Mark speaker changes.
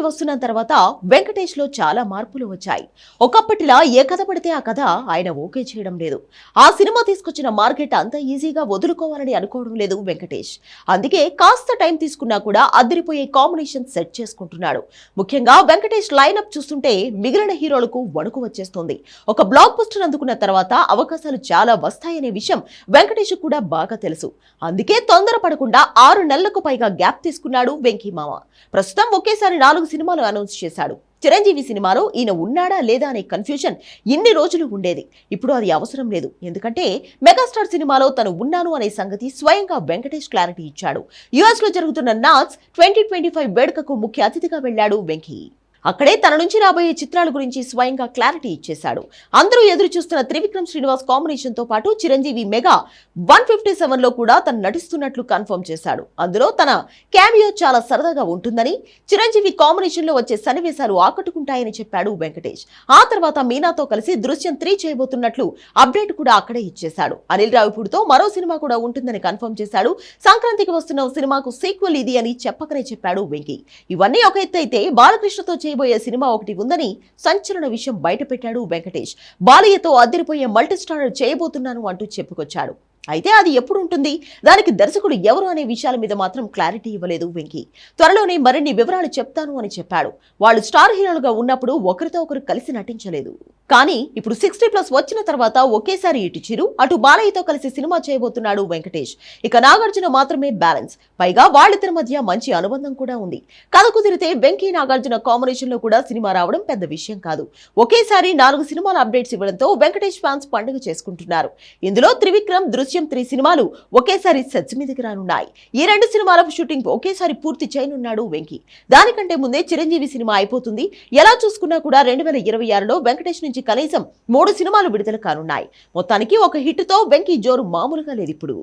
Speaker 1: వస్తున్న తర్వాత వెంకటేష్ లో చాలా మార్పులు వచ్చాయి. ఒకప్పటిలా ఏ కథ పడితే ఆ కథ ఆయన ఓకే చేయడం లేదు. ఆ సినిమా తీసుకొచ్చిన మార్కెట్ అంత ఈజీగా వదులుకోవాలని అనుకోవడం లేదు వెంకటేష్. అందుకే కాస్త టైం తీసుకున్నా కూడా అదిరిపోయే కాంబినేషన్ సెట్ చేసుకుంటున్నాడు. ముఖ్యంగా వెంకటేష్ లైనప్ చూస్తుంటే మిగిలిన హీరోలకు వణుకు వచ్చేస్తుంది. ఒక బ్లాక్ బస్టర్ అందుకున్న తర్వాత అవకాశాలు చాలా వస్తాయనే విషయం వెంకటేష్ కూడా బాగా తెలుసు. అందుకే తొందరపడకుండా 6 నెలలకు పైగా గ్యాప్ తీసుకున్నాడు వెంకీ మామ. ప్రస్తుతం ఒకేసారి 4 సినిమాలు అనౌన్స్ చేశాడు. చిరంజీవి సినిమాలో ఈయన ఉన్నాడా లేదా అనే కన్ఫ్యూజన్ ఇన్ని రోజులు ఉండేది. ఇప్పుడు అది అవసరం లేదు. ఎందుకంటే మెగాస్టార్ సినిమాలో తను ఉన్నాను అనే సంగతి స్వయంగా వెంకటేష్ క్లారిటీ ఇచ్చాడు. యుఎస్ లో జరుగుతున్న నాట్స్ 2025 వేడుకకు ముఖ్య అతిథిగా వెళ్లాడు వెంకీ. అక్కడే తన నుంచి రాబోయే చిత్రాల గురించి స్వయంగా క్లారిటీ ఇచ్చేశాడు. అందరూ ఎదురు చూస్తున్న త్రివిక్రమ్ శ్రీనివాస్ కాంబినేషన్ తో పాటు చిరంజీవి మెగా 157 లో కూడా తను నటిస్తున్నట్లు కన్ఫర్మ్ చేశాడు. అందులో తన క్యామియో చాలా సరదాగా ఉంటుందని, చిరంజీవి కాంబినేషన్ లో వచ్చే సన్నివేశాలు ఆకట్టుకుంటాయని చెప్పాడు వెంకటేష్. ఆ తర్వాత మీనాతో కలిసి దృశ్యం 3 చేయబోతున్నట్లు అప్డేట్ కూడా అక్కడే ఇచ్చేశాడు. అనిల్ రావిపూడితో మరో సినిమా కూడా ఉంటుందని కన్ఫర్మ్ చేశాడు. సంక్రాంతికి వస్తున్న సినిమాకు సీక్వెల్ ఇది అని చెప్పకనే చెప్పాడు వెంకీ. ఇవన్నీ ఒక ఎత్తు అయితే బాలకృష్ణతో చేయబోయే సినిమా ఒకటి ఉందని సంచలన విషయం బయటపెట్టాడు వెంకటేష్. బాలయ్యతో అదిరిపోయే మల్టీ స్టారర్ చేయబోతున్నాను అంటూ చెప్పుకొచ్చాడు. అయితే అది ఎప్పుడు ఉంటుంది, దానికి దర్శకుడు ఎవరు అనే విషయాల మీద మాత్రం క్లారిటీ ఇవ్వలేదు వెంకీ. త్వరలోనే మరిన్ని వివరాలు చెప్తాను అని చెప్పాడు. వాళ్ళు స్టార్ హీరోలుగా ఉన్నప్పుడు ఒకరితో ఒకరు కలిసి నటించలేదు. కానీ ఇప్పుడు 60+ వచ్చిన తర్వాత ఒకేసారి ఇటు చిరు అటు బాలయ్యతో కలిసి సినిమా చేయబోతున్నాడు వెంకటేష్. ఇక నాగార్జున మాత్రమే బ్యాలెన్స్. పైగా వాళ్ళిద్దరి మధ్య మంచి అనుబంధం కూడా ఉంది. కథ కుదిరితే వెంకీ నాగార్జున కాంబినేషన్ లో కూడా సినిమా రావడం పెద్ద విషయం కాదు. ఒకేసారి 4 సినిమాల అప్డేట్స్ ఇవ్వడంతో వెంకటేష్ ఫ్యాన్స్ పండుగ చేసుకుంటున్నారు. ఇందులో త్రివిక్రమ్, దృశ్యం 3 సినిమాలు ఒకేసారి సెట్స్ మీదకి రానున్నాయి. ఈ 2 సినిమాల షూటింగ్ ఒకేసారి పూర్తి చేయనున్నాడు వెంకీ. దానికంటే ముందే చిరంజీవి సినిమా అయిపోతుంది. ఎలా చూసుకున్నా కూడా 2026లో వెంకటేష్ నుంచి కనీసం 3 సినిమాలు విడుదల కానున్నాయి. మొత్తానికి ఒక హిట్ తో వెంకీ జోరు మామూలుగా లేదు ఇప్పుడు.